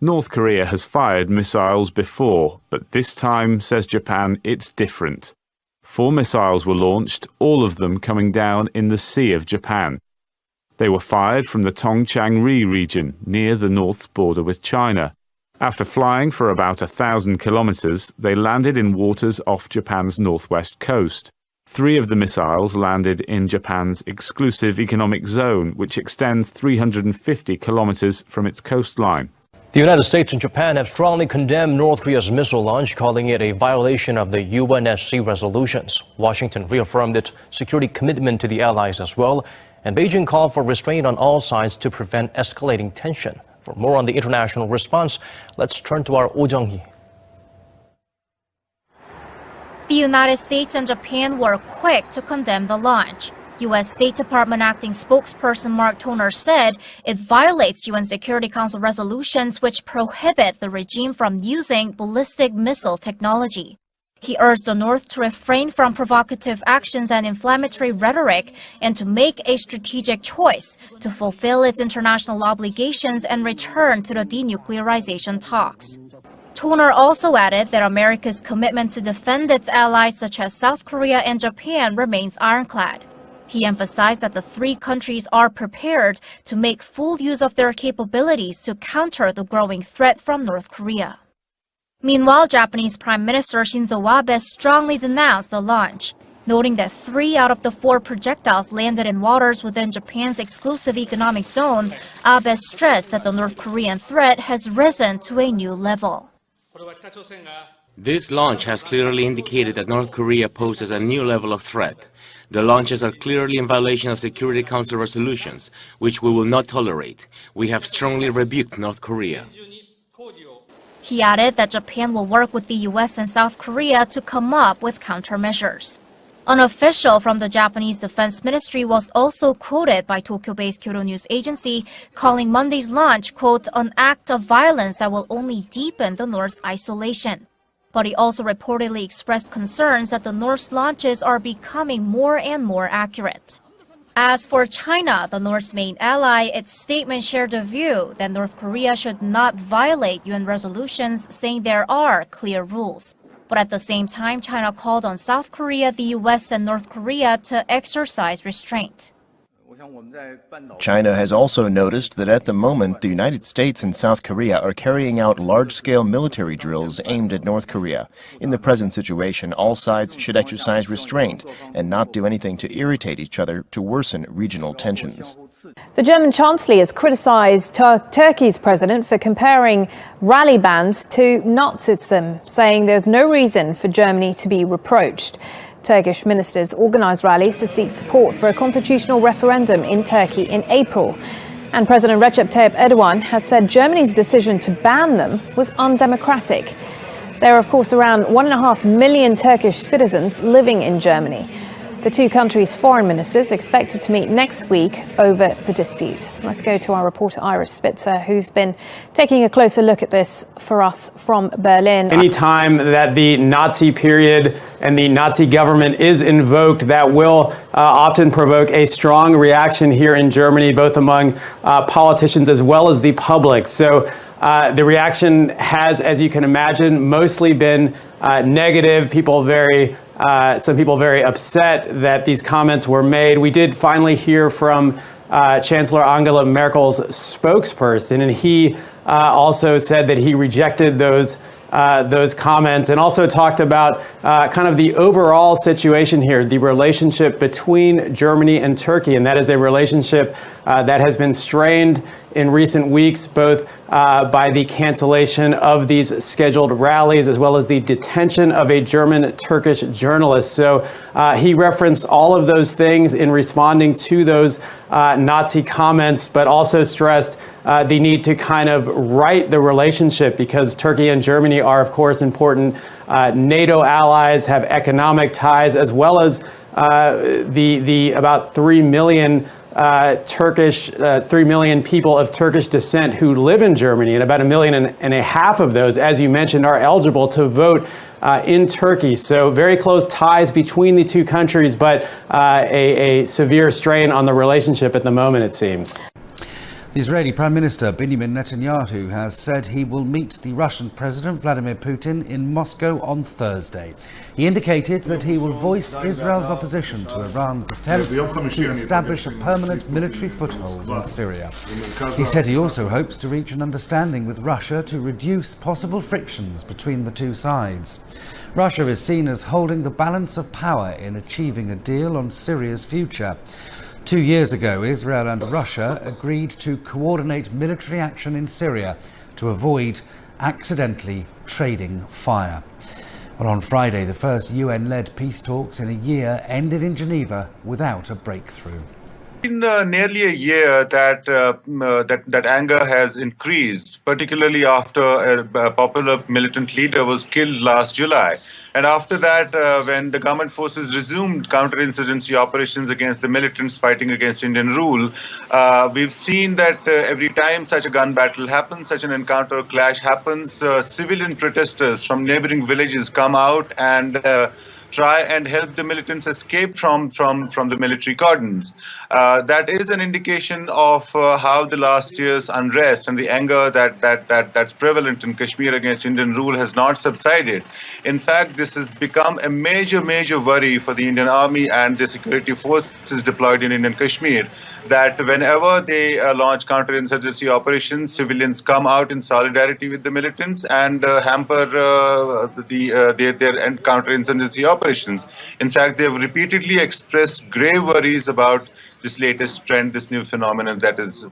North Korea has fired missiles before, but this time, says Japan, it's different. 4 missiles were launched, all of them coming down in the Sea of Japan. They were fired from the Tongchang-ri region, near the North's border with China. After flying for about 1,000 kilometers, they landed in waters off Japan's northwest coast. 3 of the missiles landed in Japan's exclusive economic zone, which extends 350 kilometers from its coastline. The United States and Japan have strongly condemned North Korea's missile launch, calling it a violation of the UNSC resolutions. Washington reaffirmed its security commitment to the allies as well, and Beijing called for restraint on all sides to prevent escalating tension. For more on the international response, let's turn to our Oh Jung-hee. The United States and Japan were quick to condemn the launch. U.S. State Department acting spokesperson Mark Toner said it violates UN Security Council resolutions which prohibit the regime from using ballistic missile technology. He urged the North to refrain from provocative actions and inflammatory rhetoric and to make a strategic choice to fulfill its international obligations and return to the denuclearization talks. Toner also added that America's commitment to defend its allies such as South Korea and Japan remains ironclad. He emphasized that the 3 countries are prepared to make full use of their capabilities to counter the growing threat from North Korea. Meanwhile, Japanese Prime Minister Shinzo Abe strongly denounced the launch, noting that 3 out of the 4 projectiles landed in waters within Japan's exclusive economic zone. Abe stressed that the North Korean threat has risen to a new level. This launch has clearly indicated that North Korea poses a new level of threat. The launches are clearly in violation of Security Council resolutions, which we will not tolerate. We have strongly rebuked North Korea. He added that Japan will work with the U.S. and South Korea to come up with countermeasures. An official from the Japanese Defense Ministry was also quoted by Tokyo-based Kyodo News Agency, calling Monday's launch, quote, an act of violence that will only deepen the North's isolation. But he also reportedly expressed concerns that the North's launches are becoming more and more accurate. As for China, the North's main ally, its statement shared the view that North Korea should not violate UN resolutions, saying there are clear rules. But at the same time, China called on South Korea, the U.S., and North Korea to exercise restraint. China has also noticed that at the moment, the United States and South Korea are carrying out large-scale military drills aimed at North Korea. In the present situation, all sides should exercise restraint and not do anything to irritate each other to worsen regional tensions. The German Chancellor has criticized Turkey's president for comparing rally bans to Nazism, saying there's no reason for Germany to be reproached. Turkish ministers organized rallies to seek support for a constitutional referendum in Turkey in April. And President Recep Tayyip Erdogan has said Germany's decision to ban them was undemocratic. There are, of course, around 1.5 million Turkish citizens living in Germany. The 2 countries' foreign ministers expected to meet next week over the dispute. Let's go to our reporter Iris Spitzer, who's been taking a closer look at this for us from Berlin. Any time that the Nazi period and the Nazi government is invoked, that will often provoke a strong reaction here in Germany, both among politicians as well as the public. So the reaction has, as you can imagine, mostly been negative. Some people very upset that these comments were made. We did finally hear from Chancellor Angela Merkel's spokesperson, and he also said that he rejected those comments and also talked about kind of the overall situation here, the relationship between Germany and Turkey, and that is a relationship that has been strained in recent weeks, both by the cancellation of these scheduled rallies as well as the detention of a German-Turkish journalist. So he referenced all of those things in responding to those Nazi comments, but also stressed the need to kind of right the relationship because Turkey and Germany are, of course, important NATO allies, have economic ties, as well as the about 3 million 3 million people of Turkish descent who live in Germany, and about 1.5 million of those, as you mentioned, are eligible to vote in Turkey. So very close ties between the 2 countries, but a severe strain on the relationship at the moment, it seems. Israeli Prime Minister Benjamin Netanyahu has said he will meet the Russian President Vladimir Putin in Moscow on Thursday. He indicated that he will voice Israel's opposition to Iran's attempts to establish a permanent military foothold in Syria. He said he also hopes to reach an understanding with Russia to reduce possible frictions between the two sides. Russia is seen as holding the balance of power in achieving a deal on Syria's future. 2 years ago, Israel and Russia agreed to coordinate military action in Syria to avoid accidentally trading fire. Well, on Friday, the first UN-led peace talks in a year ended in Geneva without a breakthrough. In nearly a year that anger has increased, particularly after a popular militant leader was killed last July. And after that, when the government forces resumed counterinsurgency operations against the militants fighting against Indian rule, we've seen that every time such a gun battle happens, such an encounter or clash happens, civilian protesters from neighboring villages come out and try and help the militants escape from the military cordons. That is an indication of how the last year's unrest and the anger that's prevalent in Kashmir against Indian rule has not subsided. In fact, this has become a major worry for the Indian Army and the security forces deployed in Indian Kashmir, that whenever they launch counterinsurgency operations, civilians come out in solidarity with the militants and hamper their counterinsurgency operations. In fact, they have repeatedly expressed grave worries about this latest trend, this new phenomenon that is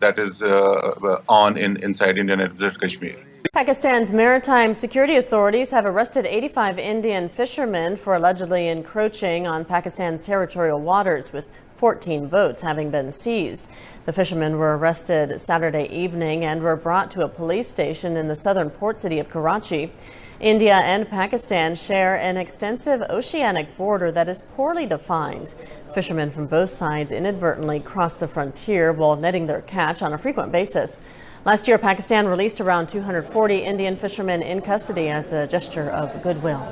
on inside Indian and Desert Kashmir. Pakistan's maritime security authorities have arrested 85 Indian fishermen for allegedly encroaching on Pakistan's territorial waters, with 14 boats having been seized. The fishermen were arrested Saturday evening and were brought to a police station in the southern port city of Karachi. India and Pakistan share an extensive oceanic border that is poorly defined. Fishermen from both sides inadvertently cross the frontier while netting their catch on a frequent basis. Last year, Pakistan released around 240 Indian fishermen in custody as a gesture of goodwill.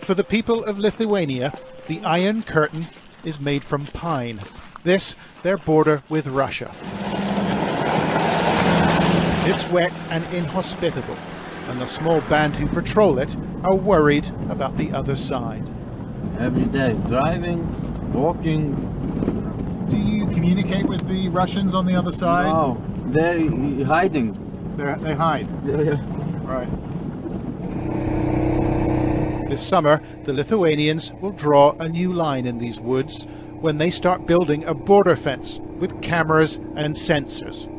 For the people of Lithuania, the Iron Curtain is made from pine. This, their border with Russia. It's wet and inhospitable, and the small band who patrol it are worried about the other side. Every day, driving, walking. Do you communicate with the Russians on the other side? No, they're hiding. They hide? Yeah. Right. This summer, the Lithuanians will draw a new line in these woods when they start building a border fence with cameras and sensors,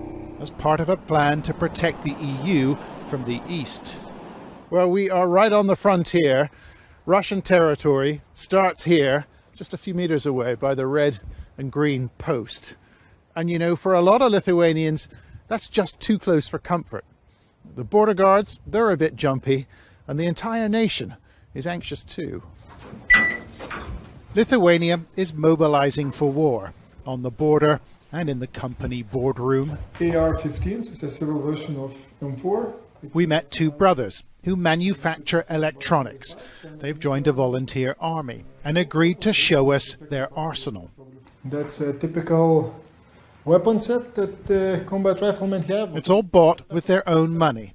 as part of a plan to protect the EU from the east. Well, we are right on the frontier. Russian territory starts here, just a few meters away by the red and green post. And you know, for a lot of Lithuanians, that's just too close for comfort. The border guards, they're a bit jumpy, and the entire nation is anxious too. Lithuania is mobilizing for war on the border and in the company boardroom. AR-15 is a civil version of M4. We met two brothers who manufacture electronics. They've joined a volunteer army and agreed to show us their arsenal. That's a typical weapon set that combat riflemen have. It's all bought with their own money.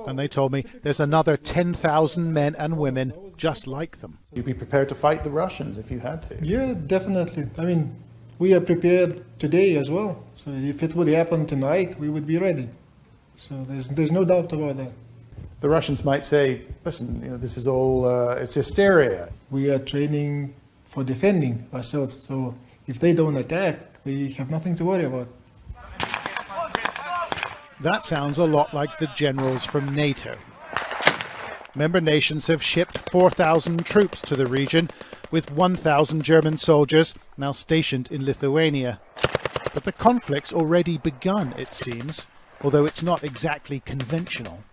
And they told me there's another 10,000 men and women just like them. You'd be prepared to fight the Russians if you had to? Yeah, definitely. I mean, we are prepared today as well. So if it would happen tonight, we would be ready. So there's no doubt about that. The Russians might say, listen, you know, this is all, it's hysteria. We are training for defending ourselves. So if they don't attack, they have nothing to worry about. That sounds a lot like the generals from NATO. Member nations have shipped 4,000 troops to the region, with 1,000 German soldiers now stationed in Lithuania. But the conflict's already begun, it seems, although it's not exactly conventional.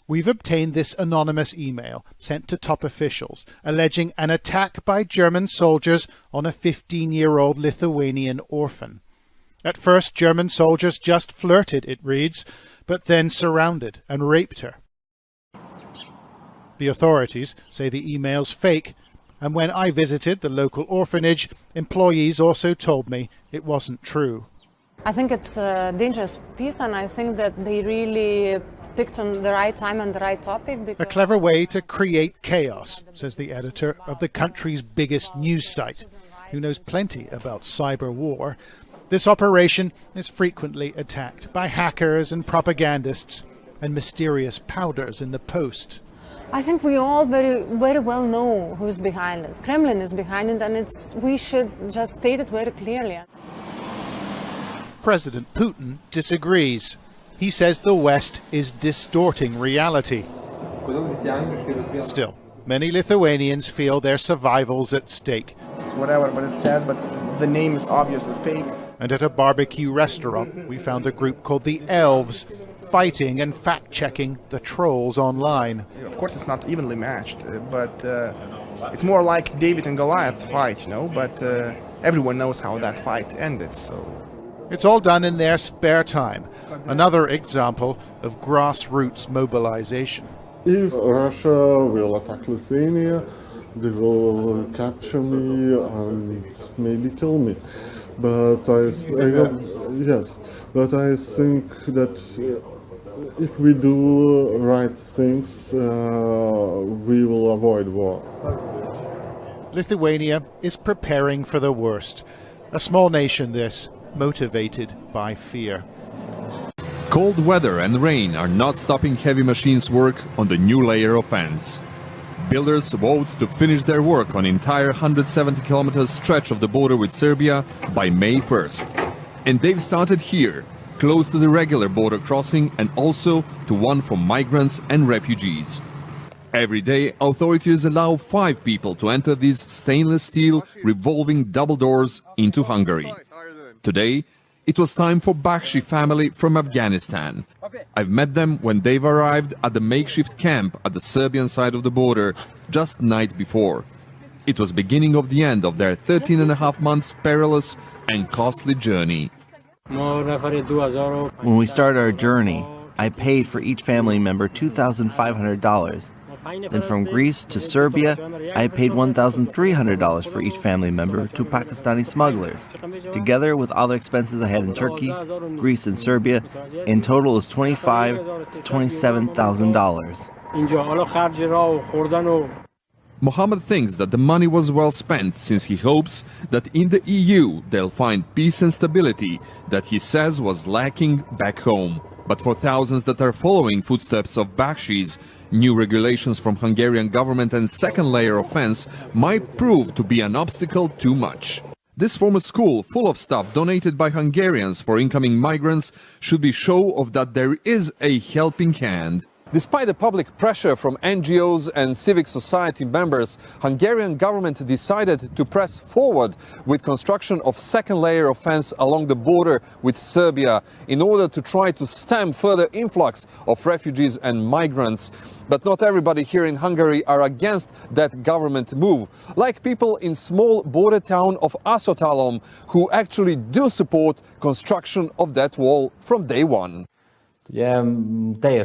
We've obtained this anonymous email sent to top officials, alleging an attack by German soldiers on a 15-year-old Lithuanian orphan. At first, German soldiers just flirted, it reads, but then surrounded and raped her. The authorities say the email's fake And when I visited the local orphanage, employees also told me it wasn't true. I think it's a dangerous piece, and I think that they really picked on the right time and the right topic. A clever way to create chaos, says the editor of the country's biggest news site, who knows plenty about cyber war. This operation is frequently attacked by hackers and propagandists and mysterious powders in the post. I think we all very well know who's behind it. Kremlin is behind it, and we should just state it very clearly. President Putin disagrees. He says the West is distorting reality. Still, many Lithuanians feel their survival's at stake. It's whatever, but it says, but the name is obviously fake. And at a barbecue restaurant, we found a group called the Elves, fighting and fact-checking the trolls online. Of course, it's not evenly matched, but it's more like David and Goliath fight, but everyone knows how that fight ended, so... It's all done in their spare time. Another example of grassroots mobilization. If Russia will attack Lithuania, they will capture me and maybe kill me. But I think that if we do right things, we will avoid war. Lithuania is preparing for the worst. A small nation, this, motivated by fear. Cold weather and rain are not stopping heavy machines' work on the new layer of fence. Builders vowed to finish their work on entire 170-kilometer stretch of the border with Serbia by May 1st. And they've started here, close to the regular border crossing and also to one for migrants and refugees. Every day, authorities allow 5 people to enter these stainless steel revolving double doors into Hungary. Today, it was time for Bakshi family from Afghanistan. I've met them when they've arrived at the makeshift camp at the Serbian side of the border just the night before. It was beginning of the end of their 13.5 months perilous and costly journey. When we started our journey, I paid for each family member $2,500. Then from Greece to Serbia, I paid $1,300 for each family member to Pakistani smugglers. Together with all the expenses I had in Turkey, Greece, and Serbia, in total is $25,000 to $27,000. Mohammed thinks that the money was well spent, since he hopes that in the EU they'll find peace and stability that he says was lacking back home. But for thousands that are following footsteps of Bakshi's, new regulations from Hungarian government and second layer of fence might prove to be an obstacle too much. This former school, full of stuff donated by Hungarians for incoming migrants, should be show of that there is a helping hand. Despite the public pressure from NGOs and civic society members, Hungarian government decided to press forward with construction of second layer of fence along the border with Serbia in order to try to stem further influx of refugees and migrants. But not everybody here in Hungary are against that government move, like people in small border town of Asotalom, who actually do support construction of that wall from day one. That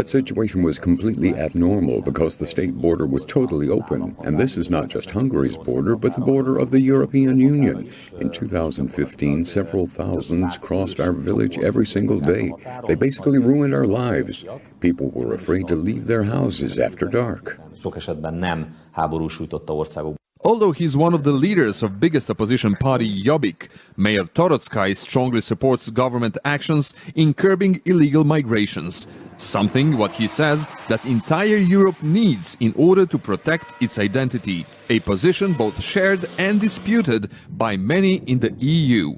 situation was completely abnormal because the state border was totally open, and this is not just Hungary's border, but the border of the European Union. In 2015, several thousands crossed our village every single day. They basically ruined our lives. People were afraid to leave their houses after dark. Although he's one of the leaders of biggest opposition party Jobbik, Mayor Toroczkai strongly supports government actions in curbing illegal migrations, something what he says that entire Europe needs in order to protect its identity, a position both shared and disputed by many in the EU.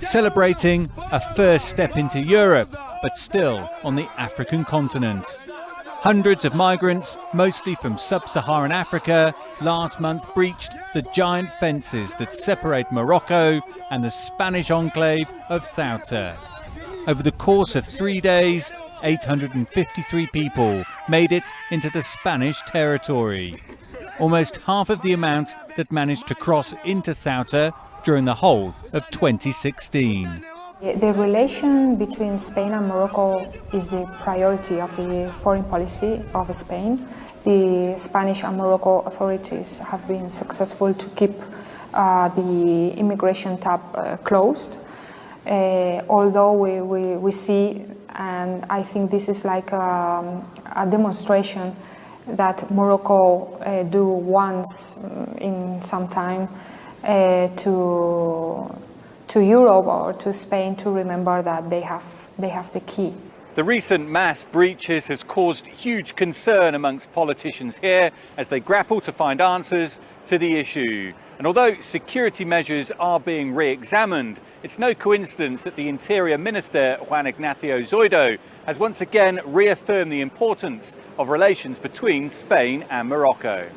Celebrating a first step into Europe, but still on the African continent. Hundreds of migrants, mostly from sub-Saharan Africa, last month breached the giant fences that separate Morocco and the Spanish enclave of Ceuta. Over the course of 3 days, 853 people made it into the Spanish territory, almost half of the amount that managed to cross into Ceuta during the whole of 2016. The relation between Spain and Morocco is the priority of the foreign policy of Spain. The Spanish and Morocco authorities have been successful to keep the immigration tab closed. Although we see, and I think this is like a demonstration that Morocco do once in some time to Europe or to Spain to remember that they have the key. The recent mass breaches has caused huge concern amongst politicians here as they grapple to find answers to the issue. And although security measures are being re-examined, it's no coincidence that the Interior Minister, Juan Ignacio Zoido, has once again reaffirmed the importance of relations between Spain and Morocco.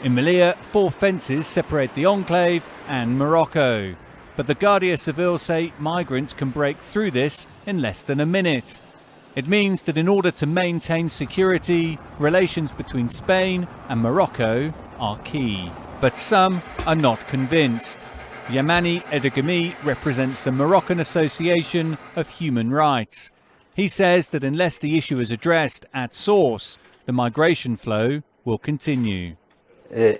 In Melilla, 4 fences separate the enclave and Morocco. But the Guardia Civil say migrants can break through this in less than a minute. It means that in order to maintain security, relations between Spain and Morocco are key. But some are not convinced. Yamani Edegami represents the Moroccan Association of Human Rights. He says that unless the issue is addressed at source, the migration flow will continue. While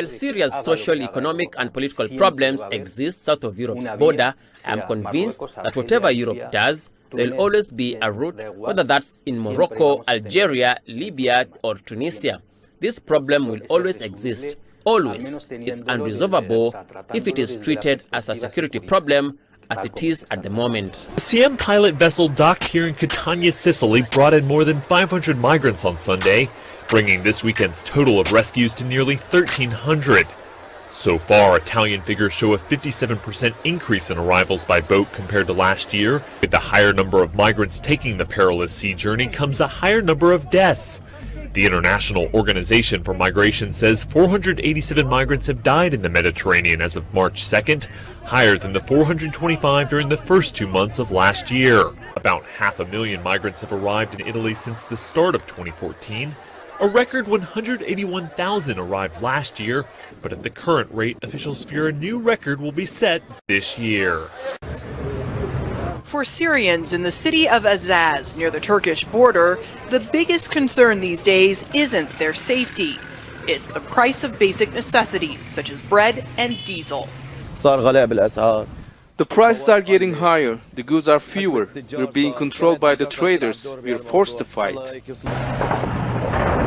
serious social, economic and political problems exist south of Europe's border, I am convinced that whatever Europe does, there will always be a route, whether that's in Morocco, Algeria, Libya or Tunisia. This problem will always exist. Always. It's unresolvable if it is treated as a security problem, as it is at the moment. The CM pilot vessel docked here in Catania, Sicily, brought in more than 500 migrants on Sunday, bringing this weekend's total of rescues to nearly 1,300. So far, Italian figures show a 57% increase in arrivals by boat compared to last year. With the higher number of migrants taking the perilous sea journey comes a higher number of deaths. The International Organization for Migration says 487 migrants have died in the Mediterranean as of March 2nd, higher than the 425 during the first 2 months of last year. About 500,000 migrants have arrived in Italy since the start of 2014. A record 181,000 arrived last year, but at the current rate, officials fear a new record will be set this year. For Syrians in the city of Azaz, near the Turkish border, the biggest concern these days isn't their safety. It's the price of basic necessities, such as bread and diesel. The prices are getting higher, the goods are fewer, we're being controlled by the traders, we're forced to fight.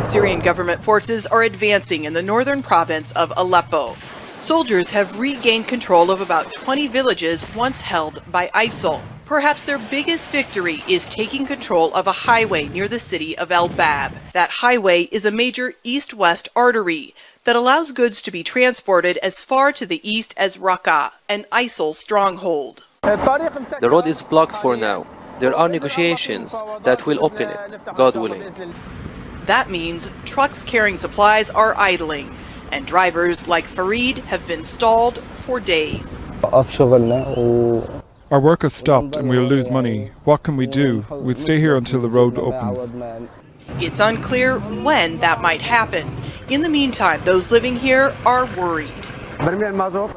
Syrian government forces are advancing in the northern province of Aleppo. Soldiers have regained control of about 20 villages once held by ISIL. Perhaps their biggest victory is taking control of a highway near the city of El Bab. That highway is a major east-west artery that allows goods to be transported as far to the east as Raqqa, an ISIL stronghold. The road is blocked for now. There are negotiations that will open it, God willing. That means trucks carrying supplies are idling, and drivers like Farid have been stalled for days. Our work has stopped and we'll lose money. What can we do? We'd stay here until the road opens. It's unclear when that might happen. In the meantime, those living here are worried.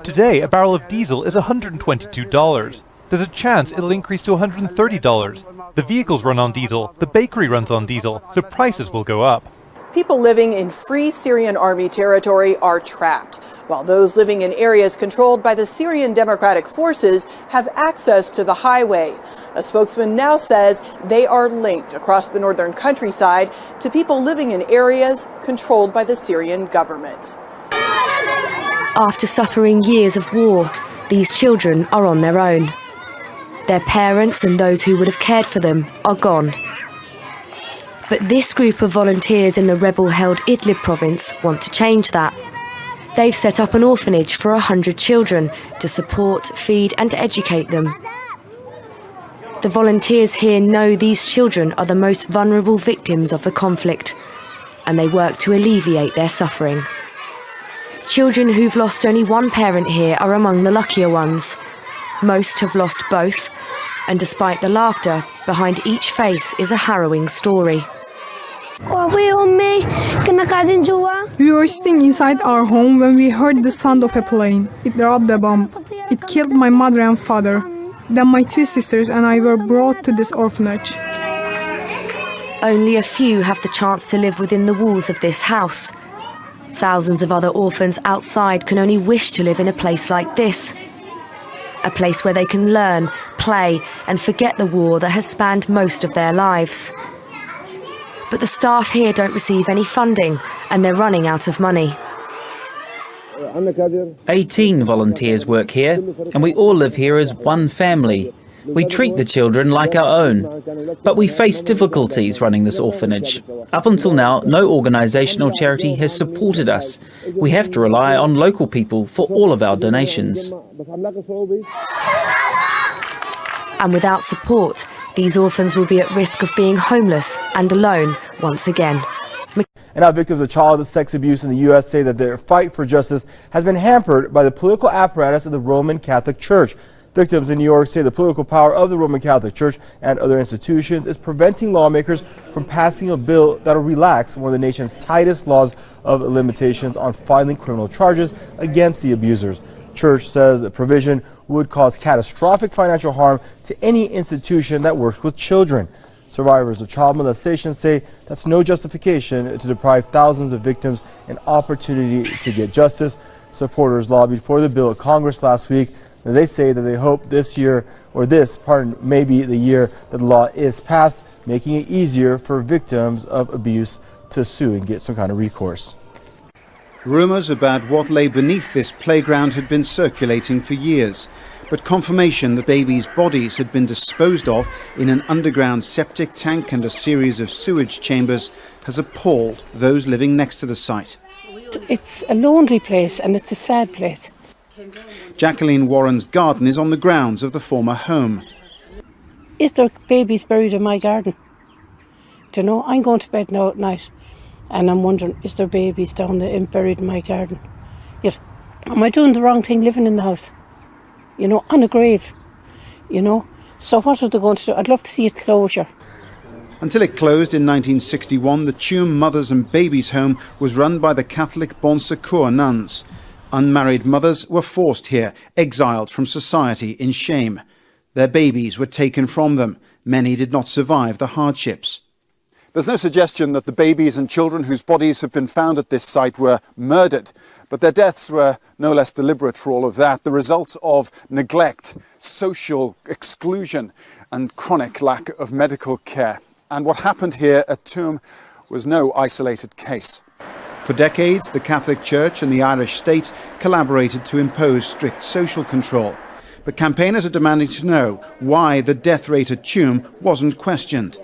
Today, a barrel of diesel is $122. There's a chance it'll increase to $130. The vehicles run on diesel, the bakery runs on diesel, so prices will go up. People living in Free Syrian Army territory are trapped, while those living in areas controlled by the Syrian Democratic Forces have access to the highway. A spokesman now says they are linked across the northern countryside to people living in areas controlled by the Syrian government. After suffering years of war, these children are on their own. Their parents and those who would have cared for them are gone. But this group of volunteers in the rebel-held Idlib province want to change that. They've set up an orphanage for 100 children to support, feed and educate them. The volunteers here know these children are the most vulnerable victims of the conflict, and they work to alleviate their suffering. Children who've lost only one parent here are among the luckier ones. Most have lost both, and despite the laughter, behind each face is a harrowing story. We were sitting inside our home when we heard the sound of a plane. It dropped a bomb. It killed my mother and father. Then my 2 sisters and I were brought to this orphanage. Only a few have the chance to live within the walls of this house. Thousands of other orphans outside can only wish to live in a place like this. A place where they can learn, play, and forget the war that has spanned most of their lives. But the staff here don't receive any funding, and they're running out of money. 18 volunteers work here, and we all live here as one family. We treat the children like our own, but we face difficulties running this orphanage. Up until now, no organisation or charity has supported us. We have to rely on local people for all of our donations. And without support, these orphans will be at risk of being homeless and alone once again. And now victims of child sex abuse in the U.S. say that their fight for justice has been hampered by the political apparatus of the Roman Catholic Church. Victims in New York say the political power of the Roman Catholic Church and other institutions is preventing lawmakers from passing a bill that will relax one of the nation's tightest laws of limitations on filing criminal charges against the abusers. Church says the provision would cause catastrophic financial harm to any institution that works with children. Survivors of child molestation say that's no justification to deprive thousands of victims an opportunity to get justice. Supporters lobbied for the bill at Congress last week. They say that they hope this may be the year that the law is passed, making it easier for victims of abuse to sue and get some kind of recourse. Rumours about what lay beneath this playground had been circulating for years, but confirmation that babies' bodies had been disposed of in an underground septic tank and a series of sewage chambers has appalled those living next to the site. It's a lonely place and it's a sad place. Jacqueline Warren's garden is on the grounds of the former home. Is there babies buried in my garden? Do you know, I'm going to bed now at night and I'm wondering, is there babies down there buried in my garden? Yet, am I doing the wrong thing living in the house? You know, on a grave, you know? So what are they going to do? I'd love to see a closure. Until it closed in 1961, the Tuam Mothers and Babies Home was run by the Catholic Bon Secours nuns. Unmarried mothers were forced here, exiled from society in shame. Their babies were taken from them. Many did not survive the hardships. There's no suggestion that the babies and children whose bodies have been found at this site were murdered, but their deaths were no less deliberate for all of that, the result of neglect, social exclusion, and chronic lack of medical care. And what happened here at Tuam was no isolated case. For decades, the Catholic Church and the Irish state collaborated to impose strict social control. But campaigners are demanding to know why the death rate at Tuam wasn't questioned.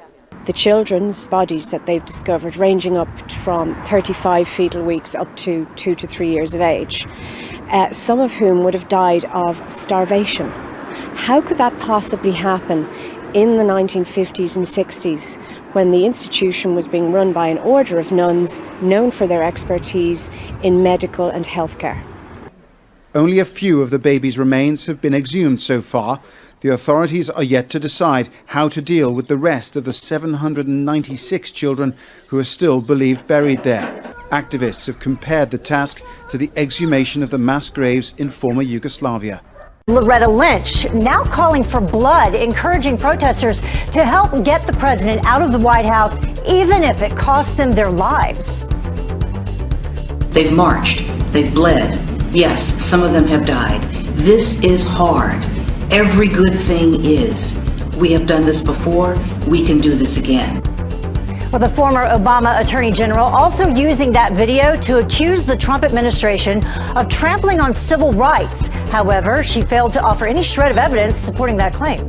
The children's bodies that they've discovered, ranging up from 35 fetal weeks up to 2 to 3 years of age, some of whom would have died of starvation. How could that possibly happen in the 1950s and 60s when the institution was being run by an order of nuns known for their expertise in medical and healthcare? Only a few of the babies' remains have been exhumed so far. The authorities are yet to decide how to deal with the rest of the 796 children who are still believed buried there. Activists have compared the task to the exhumation of the mass graves in former Yugoslavia. Loretta Lynch now calling for blood, encouraging protesters to help get the president out of the White House, even if it costs them their lives. They've marched, they've bled. Yes, some of them have died. This is hard. Every good thing is. We have done this before, we can do this again. Well, the former Obama Attorney General also using that video to accuse the Trump administration of trampling on civil rights. However, she failed to offer any shred of evidence supporting that claim.